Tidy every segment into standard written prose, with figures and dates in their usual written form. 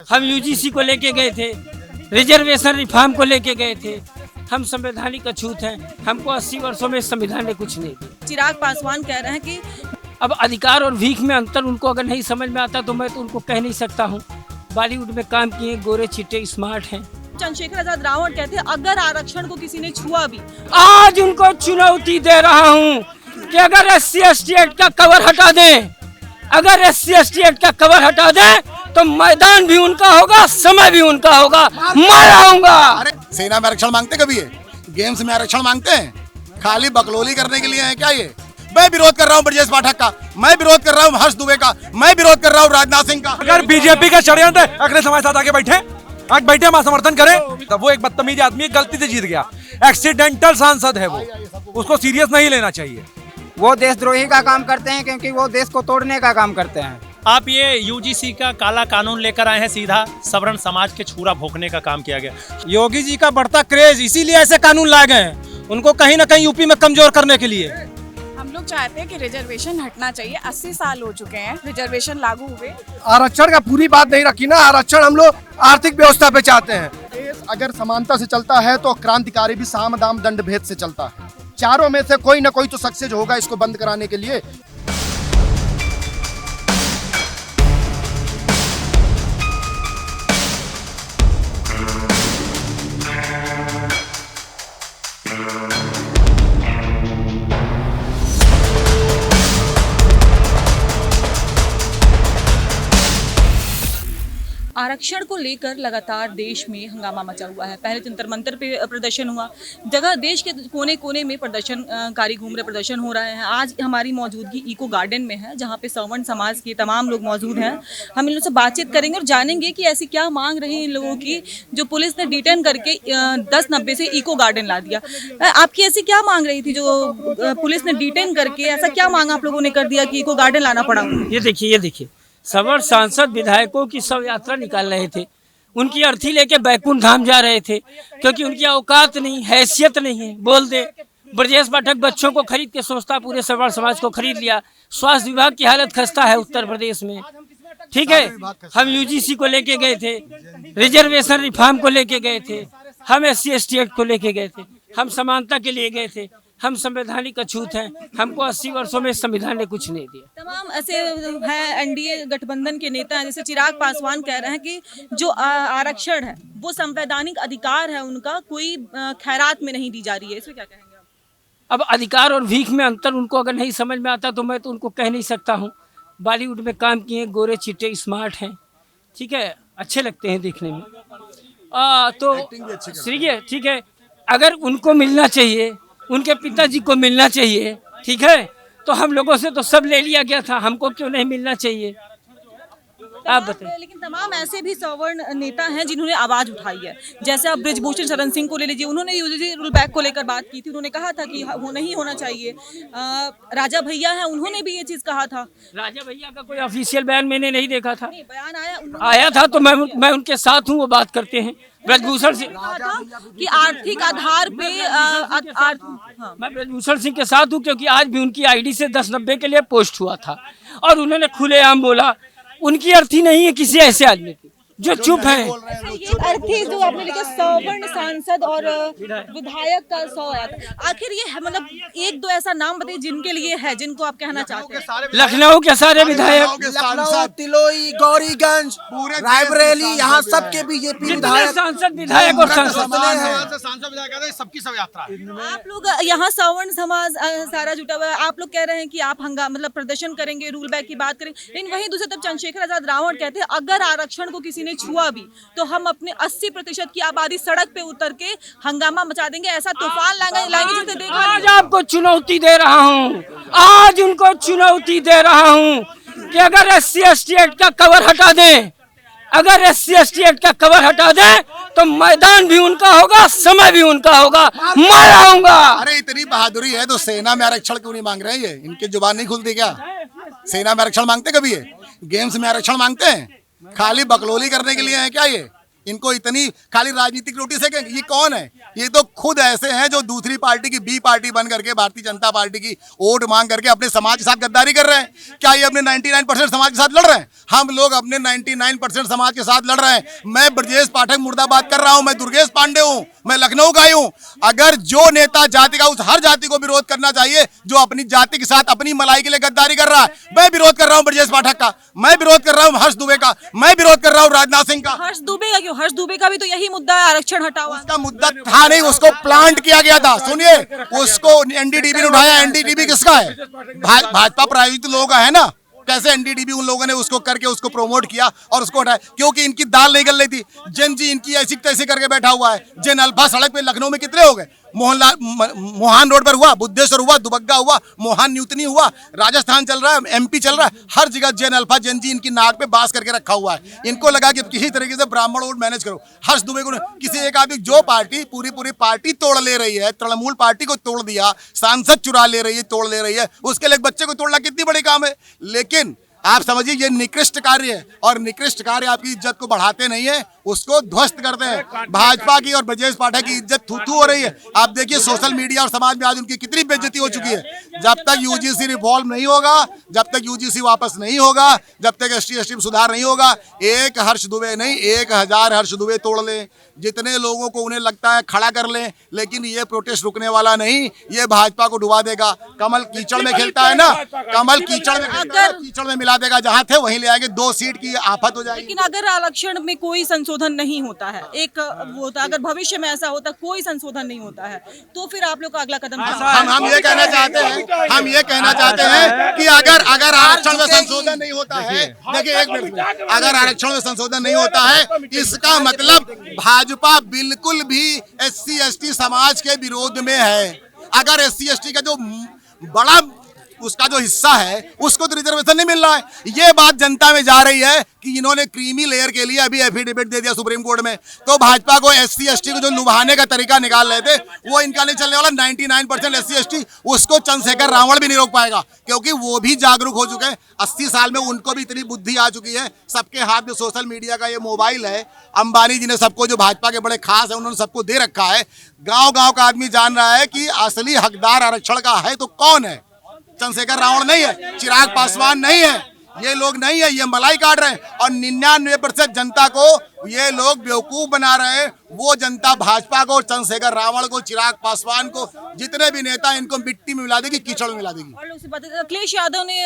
हम यूजीसी को लेके गए थे, रिजर्वेशन रिफॉर्म को लेके गए थे। हम संवैधानिक अछूत हैं, हमको 80 वर्षों में संविधान ने कुछ नहीं दिया। चिराग पासवान कह रहे हैं कि अब अधिकार और भीख में अंतर उनको अगर नहीं समझ में आता तो मैं तो उनको कह नहीं सकता हूँ। बॉलीवुड में काम किए, गोरे चिट्टे स्मार्ट हैं। चंद्रशेखर आजाद रावण कहते हैं अगर आरक्षण को किसी ने छुआ भी आज उनको चुनौती दे रहा हूँ कि अगर SC/ST एक्ट का कवर हटा दें, अगर SC/ST एक्ट का कवर हटा दें तो मैदान भी उनका होगा, समय भी उनका होगा, मैं रहूंगा। अरे सेना में आरक्षण मांगते कभी है? गेम्स में आरक्षण मांगते हैं? खाली बकलोली करने के लिए है क्या ये? मैं विरोध कर रहा हूँ ब्रजेश पाठक का, मैं विरोध कर रहा हूँ हर्ष दुबे का, मैं विरोध कर रहा हूँ राजनाथ सिंह का। अगर बीजेपी का षड्यंत्र अगले समाज साथ आके बैठे, आज बैठे हम समर्थन करें, तब वो एक बदतमीज आदमी गलती से जीत गया, एक्सीडेंटल सांसद है वो, उसको सीरियस नहीं लेना चाहिए। वो देशद्रोही का काम करते हैं क्योंकि वो देश को तोड़ने का काम करते हैं। आप ये यूजीसी का काला कानून लेकर आए हैं, सीधा सवर्ण समाज के छुरा भोंकने का काम किया गया। योगी जी का बढ़ता क्रेज, इसीलिए ऐसे कानून लाए गए हैं, उनको कहीं ना कहीं यूपी में कमजोर करने के लिए। हम लोग चाहते हैं कि रिजर्वेशन हटना चाहिए। 80 साल हो चुके हैं रिजर्वेशन लागू हुए। आरक्षण का पूरी बात नहीं रखी ना, आरक्षण हम लोग आर्थिक व्यवस्था पे चाहते हैं। देश अगर समानता से चलता है तो क्रांतिकारी भी साम दाम दंड भेद से चलता है। चारों में से कोई ना कोई तो सक्सेस होगा इसको बंद कराने के लिए। आरक्षण को लेकर लगातार देश में हंगामा मचा हुआ है। पहले जंतर मंतर पे प्रदर्शन हुआ, जगह देश के कोने कोने में प्रदर्शनकारी घूम रहे, प्रदर्शन हो रहे हैं। आज हमारी मौजूदगी इको गार्डन में है, जहाँ पे सवर्ण समाज के तमाम लोग मौजूद हैं। हम इन लोगों से बातचीत करेंगे और जानेंगे कि ऐसी क्या मांग रही है इन लोगों की, जो पुलिस ने डिटेन करके 1090 से इको गार्डन ला दिया। आपकी ऐसी क्या मांग रही थी जो पुलिस ने डिटेन करके, ऐसा क्या मांग आप लोगों ने कर दिया कि इको गार्डन लाना पड़ा? ये देखिए सवर्ण सांसद विधायकों की शव यात्रा निकाल रहे थे, उनकी अर्थी लेके बैकुंठ धाम जा रहे थे, क्योंकि उनकी औकात नहीं, हैसियत नहीं है। बोल दे ब्रजेश पाठक बच्चों को खरीद के सोचता पूरे सवर्ण समाज को खरीद लिया। स्वास्थ्य विभाग की हालत खस्ता है उत्तर प्रदेश में, ठीक है। हम यूजीसी को लेके गए थे, रिजर्वेशन रिफॉर्म को लेके गए थे, हम SC/ST एक्ट को लेके गए थे, हम समानता के लिए गए थे, हम संवैधानिक अछूत हैं, हमको 80 वर्षों में संविधान ने कुछ नहीं दिया। तमाम ऐसे हैं NDA गठबंधन के नेता हैं, जैसे चिराग पासवान कह रहे हैं कि जो आरक्षण है वो संवैधानिक अधिकार है उनका, कोई खैरात में नहीं दी जा रही है। इसमें क्या कहेंगे आप? अब अधिकार और भीख में अंतर उनको अगर नहीं समझ में आता तो मैं तो उनको कह नहीं सकता हूँ। बॉलीवुड में काम किए, गोरे चिट्टे स्मार्ट हैं, ठीक है, अच्छे लगते हैं देखने में। तो ठीक है, अगर उनको मिलना चाहिए, उनके पिताजी को मिलना चाहिए, ठीक है, तो हम लोगों से तो सब ले लिया गया था, हमको क्यों नहीं मिलना चाहिए? आप बताइए। लेकिन तमाम ऐसे भी सवर्ण नेता हैं जिन्होंने आवाज उठाई है, जैसे आप ब्रिजभूषण शरण सिंह को ले लीजिए, उन्होंने यूजीसी रूल बैक को लेकर बात की थी, उन्होंने कहा था कि वो नहीं होना चाहिए। राजा भैया हैं, उन्होंने भी ये चीज कहा था। राजा भैया का कोई ऑफिशियल बयान मैंने नहीं देखा था। नहीं, बयान आया था तो मैं उनके साथ हूँ, वो बात करते हैं। ब्रजभूषण सिंह कहा था कि आर्थिक आधार पे मैं ब्रजभूषण सिंह के साथ हूँ, क्योंकि आज भी उनकी ID से 1090 के लिए पोस्ट हुआ था और उन्होंने खुलेआम बोला उनकी अर्थी नहीं है किसी ऐसे आदमी की जो चुप है। ये अर्थी जो आपने लिखा सवर्ण सांसद और विधायक का 100 आखिर ये है, मतलब एक दो ऐसा नाम बताइए जिनके लिए है, जिनको आप कहना चाहते हैं। लखनऊ के सारे विधायक, लखनऊ, तिलोई, गौरीगंज, रायबरेली, यहाँ सबके बीजेपी विधायक, सांसद विधायक और सांसद सबकी सब यात्रा। आप लोग यहाँ सवर्ण समाज सारा जुटा हुआ है, आप लोग कह रहे हैं कि आप मतलब प्रदर्शन करेंगे, रूल बैक की बात करेंगे, लेकिन वहीं दूसरी तरफ चंद्रशेखर आजाद रावण कहते हैं अगर आरक्षण को किसी ने छुआ भी तो हम अपने 80% की आबादी सड़क पे उतर के हंगामा मचा देंगे, ऐसा तूफान लाएंगे जिसे देखा। आज आपको चुनौती दे रहा हूँ, आज उनको चुनौती दे रहा हूँ कि अगर SC/ST एक्ट का कवर हटा दें, अगर SC/ST एक्ट का कवर हटा दें तो मैदान भी उनका होगा, समय भी उनका होगा, मैं रहूंगा। अरे इतनी बहादुरी है तो सेना में आरक्षण क्यों नहीं मांग रहे हैं? ये इनकी जुबान नहीं खुलती क्या? सेना में आरक्षण मांगते कभी है? गेम्स में आरक्षण मांगते हैं? खाली बकलोली करने के लिए है क्या ये? इनको इतनी खाली राजनीतिक रोटी सेकेंगे? ये कौन है? ये तो खुद ऐसे हैं जो दूसरी पार्टी की बी पार्टी बन करके भारतीय जनता पार्टी की वोट मांग करके अपने समाज के साथ गद्दारी कर रहे हैं। क्या ये अपने 99% समाज के साथ लड़ रहे हैं? हम लोग अपने 99% समाज के साथ लड़ रहे हैं। मैं ब्रजेश पाठक मुर्दाबाद कर रहा हूं, मैं दुर्गेश पांडे हूं, मैं लखनऊ का ही हूं। अगर जो नेता जाति का, उस हर जाति को विरोध करना चाहिए जो अपनी जाति के साथ अपनी मलाई के लिए गद्दारी कर रहा है। मैं विरोध कर रहा हूं ब्रजेश पाठक का, मैं विरोध कर रहा हूं हर्ष दुबे का, मैं विरोध कर रहा हूं राजनाथ सिंह का। हर्ष दुबे का क्यों? हर्ष दुबे का भी तो यही मुद्दा है, आरक्षण हटाओ। उसका मुद्दा था नहीं, उसको प्लांट किया गया था। सुनिए, उसको एनडीडीबी ने उठाया। एनडीडीबी किसका है? भाजपा प्रायोजित लोगों का है ना। कैसे एनडीडीबी उन लोगों ने उसको करके उसको प्रमोट किया और उसको हटाया? क्योंकि इनकी दाल नहीं गल रही थी। जन जी इनकी ऐसी तैसी करके बैठा हुआ है। जन अल्फा सड़क पे लखनऊ में कितने हो गए? मोहन रोड पर हुआ, बुद्धेश्वर हुआ, दुबग्गा हुआ, मोहन न्यूतनी हुआ, राजस्थान चल रहा है, एमपी चल रहा है, हर जगह जन अल्फा जन जी इनकी नाक पे बास करके रखा हुआ है। इनको लगा कि किसी तरीके से ब्राह्मण वोट मैनेज करो। हर्ष दुबे को किसी एक आदमी, जो पार्टी पूरी पार्टी तोड़ ले रही है, तृणमूल पार्टी को तोड़ दिया, सांसद चुरा ले रही है, तोड़ ले रही है, उसके लिए बच्चे को तोड़ना कितनी बड़ी काम है। लेकिन आप समझिए ये निकृष्ट कार्य है और निकृष्ट कार्य आपकी इज्जत को बढ़ाते नहीं है, उसको ध्वस्त करते हैं। भाजपा की और ब्रजेश पाठक की इज्जत थू हो रही है। आप देखिए सोशल मीडिया और समाज में आज उनकी कितनी बेइज्जती हो चुकी है। जब तक यूजीसी रिफॉर्म नहीं होगा, जब तक यूजीसी वापस नहीं होगा, जब तक ST/ST में सुधार नहीं होगा, एक हर्ष दुबे नहीं 1000 हर्ष दुबे तोड़ लें, जितने लोगों को उन्हें लगता है खड़ा कर लें, लेकिन ये प्रोटेस्ट रुकने वाला नहीं। ये भाजपा को डुबा देगा। कमल कीचड़ में खेलता है ना, कमल कीचड़ में खेलता है, कीचड़ में मिला देगा। जहां थे वहीं ले आएंगे। 2 सीट की आफत हो जाएगी। लेकिन अगर आरक्षण में कोई संशोधन नहीं होता है, एक वो होता, अगर भविष्य में ऐसा होता कोई संशोधन नहीं होता है, तो फिर आप लोग का अगला कदम क्या होगा? हम ये कहना चाहते हैं, हम ये कहना चाहते हैं कि अगर आरक्षण में संशोधन नहीं होता है, देखिए एक मिनट, अगर आरक्षण में संशोधन नहीं होता है, इसका मतलब भाजपा बिल्कुल भी SC/ST समाज के विरोध में है। अगर SC/ST का जो बड़ा उसका जो हिस्सा है उसको तो रिजर्वेशन नहीं मिल रहा है। ये बात जनता में जा रही है कि इन्होंने क्रीमी लेयर के लिए अभी एफिडेविट दे दिया सुप्रीम कोर्ट में, तो भाजपा को SC/ST को जो लुभाने का तरीका निकाल रहे थे वो इनका नहीं चलने वाला। 99% SC/ST उसको चंद्रशेखर रावण भी नहीं रोक पाएगा, क्योंकि वो भी जागरूक हो चुके हैं। 80 साल में उनको भी इतनी बुद्धि आ चुकी है। सबके हाथ में सोशल मीडिया का ये मोबाइल है। अंबानी जी ने सबको, जो भाजपा के बड़े खास है, उन्होंने सबको दे रखा है। गाँव का आदमी जान रहा है कि असली हकदार आरक्षण का है तो कौन है। चंद्रशेखर रावण नहीं है, चिराग पासवान नहीं है, ये लोग नहीं है, ये मलाई काट रहे हैं। और 99% जनता को ये लोग बेवकूफ बना रहे हैं। वो जनता भाजपा को, चंद्रशेखर रावण को, चिराग पासवान को, जितने भी नेता, इनको मिट्टी में मिला देगी, कीचड़ में मिला देगी। और लोग से बात, अखिलेश यादव ने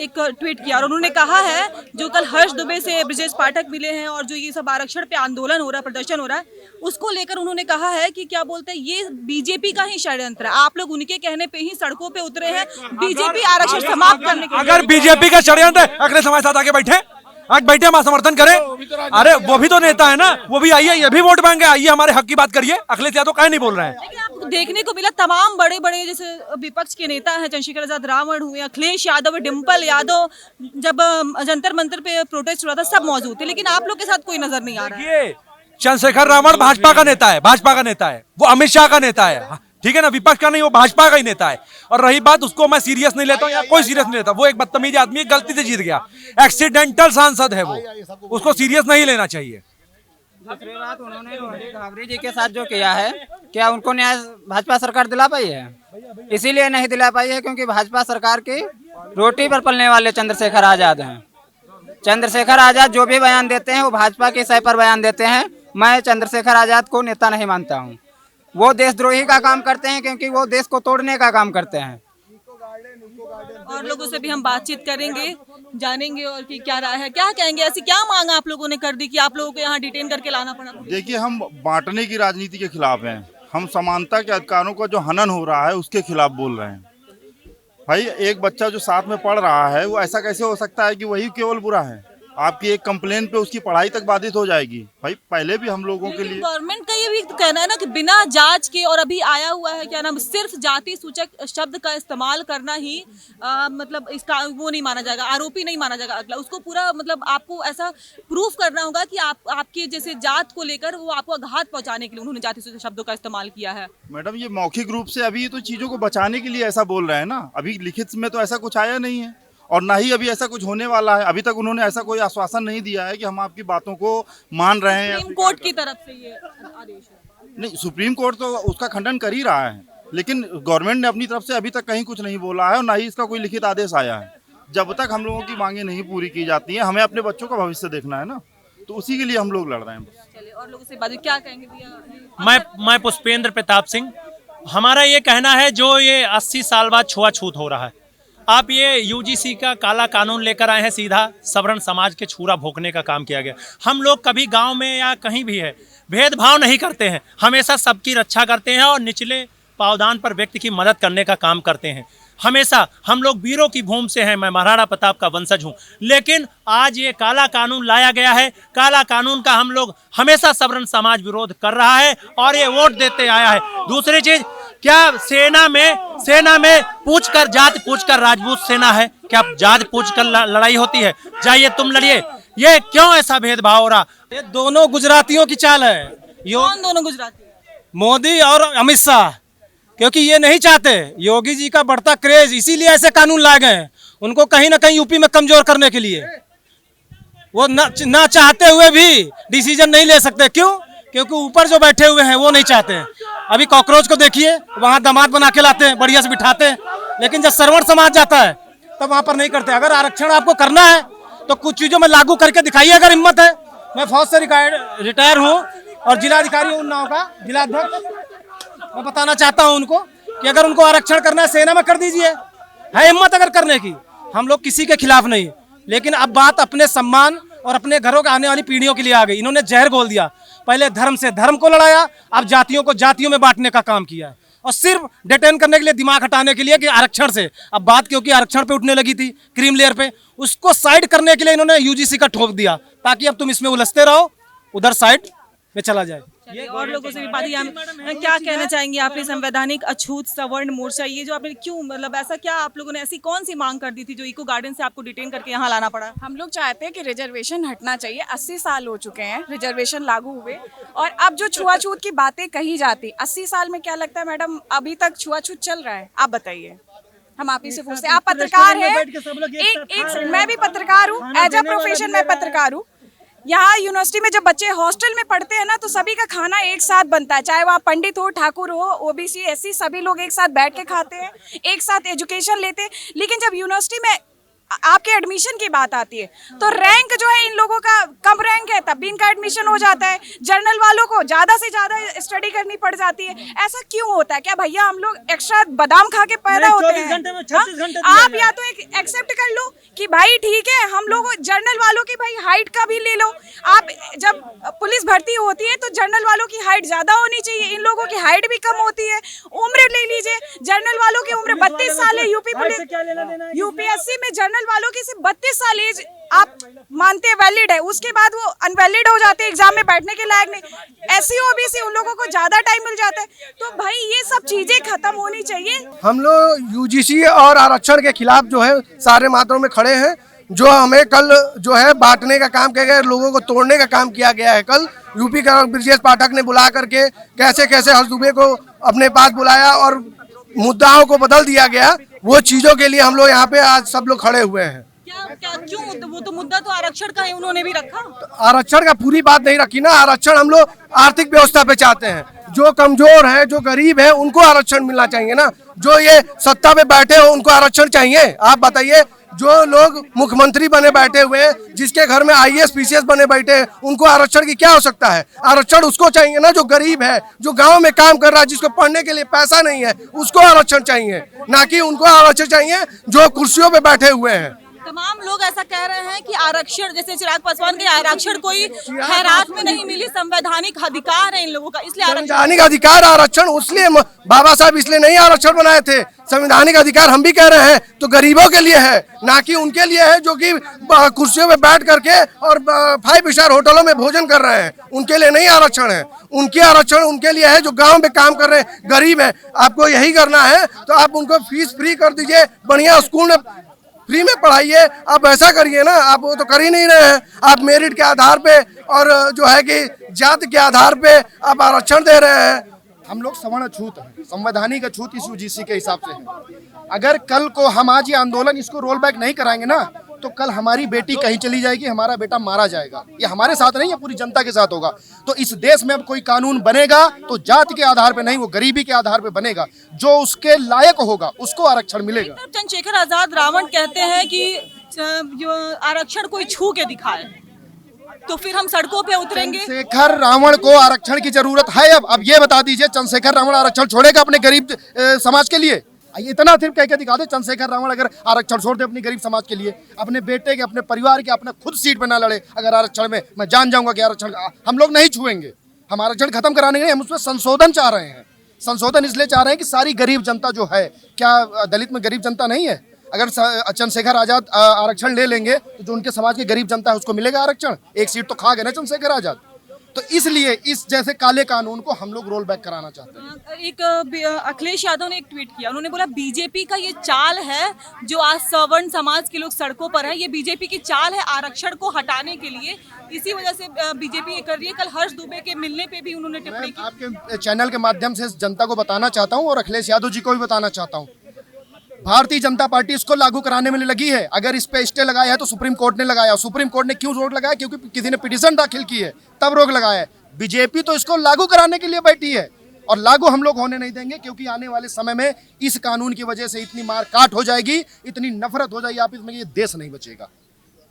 एक ट्वीट किया और उन्होंने कहा है, जो कल हर्ष दुबे से ब्रजेश पाठक मिले हैं और जो ये सब आरक्षण पे आंदोलन हो रहा है, प्रदर्शन हो रहा है, उसको लेकर उन्होंने कहा है कि क्या बोलते हैं, ये बीजेपी का ही षड्यंत्र है। आप लोग उनके कहने पे ही सड़कों पे उतरे हैं, बीजेपी आरक्षण समाप्त करने के लिए। अगर बीजेपी का षड्यंत्र है, अगले समय साथ आके बैठे, आज बैठे हम समर्थन करें। अरे वो भी तो नेता है ना, वो भी आइए, ये भी वोट मांगे, आइए हमारे हक की बात करिए। अखिलेश यादव काहे नहीं बोल रहे हैं? लेकिन आपको देखने को मिला तमाम बड़े बड़े जैसे विपक्ष के नेता हैं, चंद्रशेखर आजाद रावण हुए, अखिलेश यादव, डिम्पल यादव, जब जंतर मंतर पे प्रोटेस्ट हुआ था सब मौजूद थे, लेकिन आप लोग के साथ कोई नजर नहीं आ रहा है। चंद्रशेखर रावण भाजपा का नेता है, भाजपा का नेता है, वो अमित शाह का नेता है, ठीक है ना, विपक्ष का नहीं, वो भाजपा का ही नेता है। और रही बात, उसको मैं सीरियस नहीं लेता हूँ या कोई सीरियस नहीं लेता, वो एक बदतमीज आदमी है, गलती से जीत गया, एक्सीडेंटल सांसद है वो, उसको सीरियस नहीं लेना चाहिए। दूसरी बात, उन्होंने रोहिणी घाघरी जी के साथ जो किया है, क्या उनको न्याय भाजपा सरकार दिला पाई है? इसीलिए नहीं दिला पाई है क्योंकि भाजपा सरकार की रोटी पर पलने वाले चंद्रशेखर आजाद हैं। चंद्रशेखर आजाद जो भी बयान देते हैं वो भाजपा के सह पर बयान देते हैं। मैं चंद्रशेखर आजाद को नेता नहीं मानता हूँ। वो देशद्रोही का काम करते हैं क्योंकि वो देश को तोड़ने का काम करते हैं। और लोगों से भी हम बातचीत करेंगे, जानेंगे और कि क्या राय है, क्या कहेंगे, ऐसी क्या मांग आप लोगों ने कर दी कि आप लोगों को यहाँ डिटेन करके लाना पड़ा? देखिए, हम बांटने की राजनीति के खिलाफ हैं। हम समानता के अधिकारों का जो हनन हो रहा है उसके खिलाफ बोल रहे हैं। भाई, एक बच्चा जो साथ में पढ़ रहा है वो ऐसा कैसे हो सकता है कि वही केवल बुरा है? आपकी एक कंप्लेन पे उसकी पढ़ाई तक बाधित हो जाएगी। भाई, पहले भी हम लोगों के लिए गवर्नमेंट का ये भी कहना है ना कि बिना जांच के, और अभी आया हुआ है क्या नाम, सिर्फ जाति सूचक शब्द का इस्तेमाल करना ही मतलब इसका वो नहीं माना जाएगा, आरोपी नहीं माना जाएगा अगला। उसको पूरा मतलब आपको ऐसा प्रूफ करना होगा कि आपके जैसे जात को लेकर वो आपको आघात पहुंचाने के लिए उन्होंने जाति सूचक शब्दों का इस्तेमाल किया है। मैडम, ये मौखिक रूप से अभी तो चीजों को बचाने के लिए ऐसा बोल रहे हैं ना, अभी लिखित में तो ऐसा कुछ आया नहीं है। और ना ही अभी ऐसा कुछ होने वाला है। अभी तक उन्होंने ऐसा कोई आश्वासन नहीं दिया है कि हम आपकी बातों को मान रहे हैं। सुप्रीम कोर्ट की तरफ से ये आदेश है। नहीं, सुप्रीम कोर्ट तो उसका खंडन कर ही रहा है, लेकिन गवर्नमेंट ने अपनी तरफ से अभी तक कहीं कुछ नहीं बोला है और ना ही इसका कोई लिखित आदेश आया है। जब तक हम लोगों की मांगे नहीं पूरी की जाती हैं, हमें अपने बच्चों का भविष्य देखना है ना, तो उसी के लिए हम लोग लड़ रहे हैं। चलिए और लोगों से बात क्या कहेंगे भैया? मैं पुष्पेंद्र प्रताप सिंह। हमारा ये कहना है, जो ये 80 साल बाद छुआछूत हो रहा है, आप ये यूजीसी का काला कानून लेकर आए हैं, सीधा सवर्ण समाज के छूरा भोंकने का काम किया गया। हम लोग कभी गांव में या कहीं भी है भेदभाव नहीं करते हैं, हमेशा सबकी रक्षा करते हैं और निचले पावदान पर व्यक्ति की मदद करने का काम करते हैं। हमेशा हम लोग वीरों की भूमि से हैं, मैं महाराणा प्रताप का वंशज हूँ, लेकिन आज ये काला कानून लाया गया है। काला कानून का हम लोग हमेशा सवर्ण समाज विरोध कर रहा है और ये वोट देते आया है। दूसरी चीज, क्या सेना में पूछकर जात पूछकर राजपूत सेना है? क्या जात पूछकर लड़ाई होती है? जाइए तुम लड़िए। ये क्यों ऐसा भेदभाव हो रहा? ये दोनों गुजरातियों की चाल है। कौन दोनों गुजराती? मोदी और अमित शाह, क्योंकि ये नहीं चाहते योगी जी का बढ़ता क्रेज, इसीलिए ऐसे कानून लाए गए हैं उनको कहीं ना कहीं यूपी में कमजोर करने के लिए। वो ना चाहते हुए भी डिसीजन नहीं ले सकते। क्यों? क्योंकि ऊपर जो बैठे हुए हैं वो नहीं चाहते हैं। अभी कॉकरोच को देखिए, वहां दामाद बना के लाते हैं, बढ़िया से बिठाते हैं, लेकिन जब सवर्ण समाज जाता है तब वहां पर नहीं करते। अगर आरक्षण आपको करना है तो कुछ चीजों में लागू करके दिखाइए, अगर हिम्मत है। मैं फौज से रिटायर हूँ और जिलाधिकारी हूँ उन्नाव का, जिलाध्यक्ष। मैं बताना चाहता हूं उनको कि अगर उनको आरक्षण करना है सेना में कर दीजिए, है हिम्मत अगर करने की। हम लोग किसी के खिलाफ नहीं, लेकिन अब बात अपने सम्मान और अपने घरों के आने वाली पीढ़ियों के लिए आ गई। इन्होंने जहर घोल दिया। पहले धर्म से धर्म को लड़ाया, अब जातियों को जातियों में बांटने का काम किया है, और सिर्फ डिटेन करने के लिए, दिमाग हटाने के लिए कि आरक्षण से। अब बात क्योंकि आरक्षण पे उठने लगी थी, क्रीम लेयर पे, उसको साइड करने के लिए इन्होंने यूजीसी का ठोक दिया, ताकि अब तुम इसमें उलझते रहो, उधर साइड में चला जाए। ये और लोगों से भी बात, क्या कहना चाहेंगे आप? संवैधानिक अछूत सवर्ण मोर्चा, ये जो आपने क्यों, मतलब ऐसा क्या आप लोगों ने ऐसी कौन सी मांग कर दी थी जो इको गार्डन से आपको डिटेन करके यहाँ लाना पड़ा? हम लोग चाहते हैं कि रिजर्वेशन हटना चाहिए। 80 साल हो चुके हैं रिजर्वेशन लागू हुए, और अब जो छुआछूत की बातें कही जाती, 80 साल में क्या लगता है मैडम अभी तक छुआछूत चल रहा है? आप बताइए। हम आप ही से पूछते हैं, आप पत्रकार हैं, मैं भी पत्रकार हूँ, एज अ प्रोफेशन मैं पत्रकार हूँ। यहाँ यूनिवर्सिटी में जब बच्चे हॉस्टल में पढ़ते हैं ना, तो सभी का खाना एक साथ बनता है, चाहे वहाँ पंडित हो, ठाकुर हो, ओबीसी, एससी, सभी लोग एक साथ बैठ के खाते हैं, एक साथ एजुकेशन लेते हैं। लेकिन जब यूनिवर्सिटी में आपके एडमिशन की बात आती है तो रैंक जो है इन लोगों का कम रैंक है, तब भी इनका एडमिशन हो जाता है। जर्नल वालों को ज़्यादा से ज़्यादा स्टडी करनी पड़ जाती है। ऐसा क्यों होता है? क्या भैया हम लोग एक्स्ट्रा बादाम खा के पैदा होते हैं? आप या तो एक एक्सेप्ट कर लो कि भाई ठीक है, हम लोग जर्नल वालों की भाई हाइट का भी ले लो। आप जब पुलिस भर्ती होती है तो जर्नल वालों की हाइट ज़्यादा होनी चाहिए, इन लोगों की हाइट भी कम होती है। उम्र ले लीजिए, जर्नल वालों की उम्र 32 साल है, यूपी पुलिस यूपीएससी में जर्नल वालों की सिर्फ 32 साल एज आप मानते हैं वैलिड है, उसके बाद वो अनवैलिड हो जाते हैं, एग्जाम में बैठने के लायक नहीं। एससी ओबीसी उन लोगों को ज्यादा टाइम मिल जाता है। तो भाई ये सब चीजें खत्म होनी चाहिए। हम लोग यूजीसी और आरक्षण के खिलाफ जो है सारे मात्रों में खड़े हैं। जो हमें कल जो है बांटने का काम किया गया, लोगों को तोड़ने का काम किया गया है। कल यूपी का ब्रजेश पाठक ने बुला करके कैसे कैसे हर्ष दुबे को अपने पास बुलाया और मुद्दाओं को बदल दिया गया, वो चीजों के लिए हम लोग यहाँ पे आज सब लोग खड़े हुए हैं। क्या क्यों? वो तो मुद्दा तो आरक्षण का है, उन्होंने भी रखा। तो आरक्षण का पूरी बात नहीं रखी ना। आरक्षण हम लोग आर्थिक व्यवस्था पे चाहते हैं। जो कमजोर है, जो गरीब है, उनको आरक्षण मिलना चाहिए ना। जो ये सत्ता पे बैठे हो उनको आरक्षण चाहिए? आप बताइए। जो लोग मुख्यमंत्री बने बैठे हुए हैं, जिसके घर में आईएएस पीसीएस बने बैठे हैं, उनको आरक्षण की क्या आवश्यकता है? आरक्षण उसको चाहिए ना जो गरीब है, जो गांव में काम कर रहा है, जिसको पढ़ने के लिए पैसा नहीं है, उसको आरक्षण चाहिए, ना कि उनको आरक्षण चाहिए जो कुर्सियों पे बैठे हुए हैं। तमाम लोग ऐसा कह रहे हैं कि आरक्षण, जैसे चिराग पासवान के आरक्षण कोई खैरात में नहीं मिली, संवैधानिक अधिकार है इन लोगों का, इसलिए संवैधानिक अधिकार आरक्षण इसलिए बाबा साहब इसलिए नहीं आरक्षण बनाए थे। संवैधानिक अधिकार हम भी कह रहे हैं तो गरीबों के लिए है, ना कि उनके लिए है जो कि कुर्सियों में बैठ करके और 5 स्टार होटलों में भोजन कर रहे हैं। उनके लिए नहीं आरक्षण है। उनके आरक्षण उनके लिए है जो गांव में काम कर रहे हैं, गरीब है। आपको यही करना है तो आप उनको फीस फ्री कर दीजिए, बढ़िया स्कूल में फ्री में पढ़ाइए। आप ऐसा करिए ना, आप वो तो कर ही नहीं रहे हैं। आप मेरिट के आधार पे और जो है कि जाति के आधार पे आप आरक्षण दे रहे हैं। हम लोग सवर्ण अछूत हैं, संवैधानिक अछूत इस यूजीसी के हिसाब से है। अगर कल को हम आज ये आंदोलन इसको रोल बैक नहीं कराएंगे ना, तो कल हमारी बेटी कहीं चली जाएगी, हमारा बेटा मारा जाएगा। ये हमारे साथ नहीं, ये पूरी जनता के साथ होगा। तो इस देश में अब कोई कानून बनेगा तो जाति के आधार पे नहीं, वो गरीबी के आधार पे बनेगा। जो उसके लायक होगा उसको आरक्षण मिलेगा। चंद्रशेखर आजाद रावण कहते हैं कि जो आरक्षण कोई छू के दिखाए, तो फिर हम सड़कों पे उतरेंगे। चंद्रशेखर रावण को आरक्षण की जरूरत है। अब ये बता दीजिए, चंद्रशेखर रावण आरक्षण छोड़ेगा अपने गरीब समाज के लिए? ये इतना सिर्फ कह के दिखा दे, चंद्रशेखर रावण अगर आरक्षण छोड़ दे अपनी गरीब समाज के लिए, अपने बेटे के, अपने परिवार के, अपने खुद सीट पे ना लड़े, अगर आरक्षण में मैं जान जाऊंगा कि आरक्षण हम लोग नहीं छुएंगे। हम आरक्षण खत्म कराने के लिए हम उसमें संशोधन चाह रहे हैं। संशोधन इसलिए चाह रहे हैं कि सारी गरीब जनता जो है, क्या दलित में गरीब जनता नहीं है? अगर चंद्रशेखर आजाद आरक्षण ले लेंगे तो जो उनके समाज की गरीब जनता है उसको मिलेगा आरक्षण। एक सीट तो खा गए ना चंद्रशेखर आजाद। तो इसलिए इस जैसे काले कानून को हम लोग रोल बैक कराना चाहते हैं। एक अखिलेश यादव ने एक ट्वीट किया, उन्होंने बोला बीजेपी का ये चाल है जो आज सवर्ण समाज के लोग सड़कों पर हैं, ये बीजेपी की चाल है आरक्षण को हटाने के लिए, इसी वजह से बीजेपी ये कर रही है। कल हर्ष दुबे के मिलने पे भी उन्होंने टिप्पणी की। आपके चैनल के माध्यम से जनता को बताना चाहता हूँ और अखिलेश यादव जी को भी बताना चाहता हूँ, भारतीय जनता पार्टी इसको लागू कराने में लगी है। अगर इस पे स्टे लगाया है तो सुप्रीम कोर्ट ने लगाया। सुप्रीम कोर्ट ने क्यों रोक लगाया? क्योंकि किसी ने पिटीशन दाखिल की है, तब रोक लगाया है। बीजेपी तो इसको लागू कराने के लिए बैठी है और लागू हम लोग होने नहीं देंगे, क्योंकि आने वाले समय में इस कानून की वजह से इतनी मार काट हो जाएगी, इतनी नफरत हो जाएगी आपस में, ये देश नहीं बचेगा।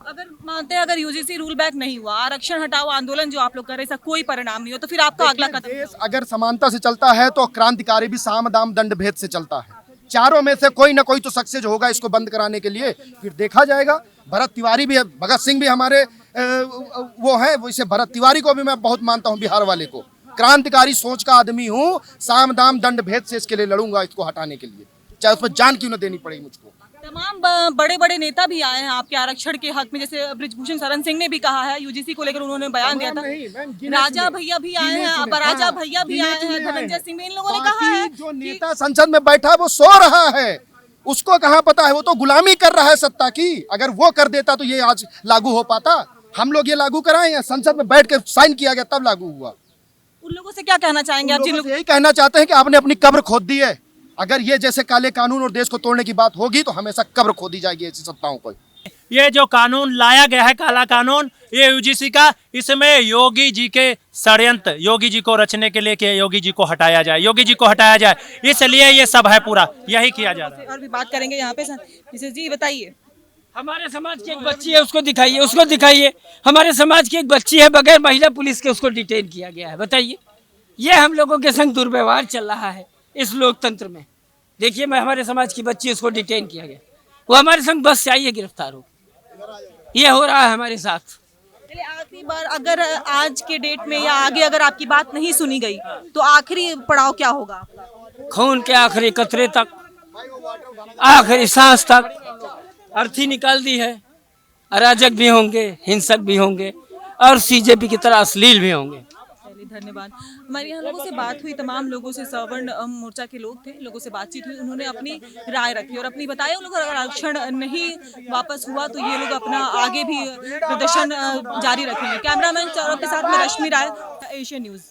अगर मानते हैं अगर यूजीसी रूल बैक नहीं हुआ, आरक्षण हटाओ आंदोलन जो आप लोग कर रहे हैं, कोई परिणाम नहीं हो, तो फिर आपका अगला कदम? देश अगर समानता से चलता है तो क्रांतिकारी भी साम दाम दंड भेद से चलता है। चारों में से कोई ना कोई तो सक्सेस होगा इसको बंद कराने के लिए, फिर देखा जाएगा। भरत तिवारी भी है, भगत सिंह भी हमारे वो है, वैसे भरत तिवारी को भी मैं बहुत मानता हूँ, बिहार वाले को। क्रांतिकारी सोच का आदमी हूँ, साम दाम दंड भेद से इसके लिए लड़ूंगा, इसको हटाने के लिए, चाहे उसमें जान क्यों न देनी पड़ेगी मुझको। तमाम बड़े बड़े नेता भी आए हैं आपके आरक्षण के हक में, जैसे बृजभूषण शरण सिंह ने भी कहा है, यूजीसी को लेकर उन्होंने बयान दिया था। राजा भैया भी आए हैं, राजा भैया भी आए हैं, धनंजय सिंह, इन लोगों ने कहा है जो नेता संसद में बैठा वो सो रहा है, उसको कहाँ पता है, वो तो गुलामी कर रहा है सत्ता की। अगर वो कर देता तो ये आज लागू हो पाता? हम लोग ये लागू कराए या संसद में बैठ के साइन किया गया तब लागू हुआ? उन लोगों से क्या कहना चाहेंगे आप? जिन लोग यही कहना चाहते हैं कि आपने अपनी कब्र खोद दी है। अगर ये जैसे काले कानून और देश को तोड़ने की बात होगी तो हमेशा कब्र खोदी जाएगी ऐसी सत्ताओं को। ये जो कानून लाया गया है, काला कानून, ये यूजीसी का, इसमें योगी जी के षड्यंत्र, योगी जी को रचने के लिए कि योगी जी को हटाया जाए, योगी जी को हटाया जाए, इसलिए ये सब है, पूरा यही किया जा रहा है। और भी बात करेंगे यहाँ पे। मिसेस जी बताइए, हमारे समाज की एक बच्ची है, उसको दिखाइए, उसको दिखाइए। हमारे समाज की एक बच्ची है, बगैर महिला पुलिस के उसको डिटेन किया गया है। बताइए, ये हम लोगों के संग दुर्व्यवहार चल रहा है इस लोकतंत्र में। देखिए, मैं हमारे समाज की बच्ची, उसको डिटेन किया गया, वो हमारे संग बस से आई है, गिरफ्तार हो। ये हो रहा है हमारे साथ। चलिए, आखिरी बार अगर आज के डेट में या आगे अगर आपकी बात नहीं सुनी गई तो आखिरी पड़ाव क्या होगा? खून के आखिरी कतरे तक, आखिरी सांस तक अर्थी निकाल दी है। अराजक भी होंगे, हिंसक भी होंगे और सीजेपी की तरह अश्लील भी होंगे। धन्यवाद। हमारे यहाँ लोगों से बात हुई, तमाम लोगों से, सवर्ण मोर्चा के लोग थे, लोगों से बातचीत हुई, उन्होंने अपनी राय रखी और अपनी बताया। लोग अगर आरक्षण नहीं वापस हुआ तो ये लोग अपना आगे भी प्रदर्शन जारी रखेंगे। कैमरामैन चौरभ के साथ में रश्मि राय, एशियन न्यूज़।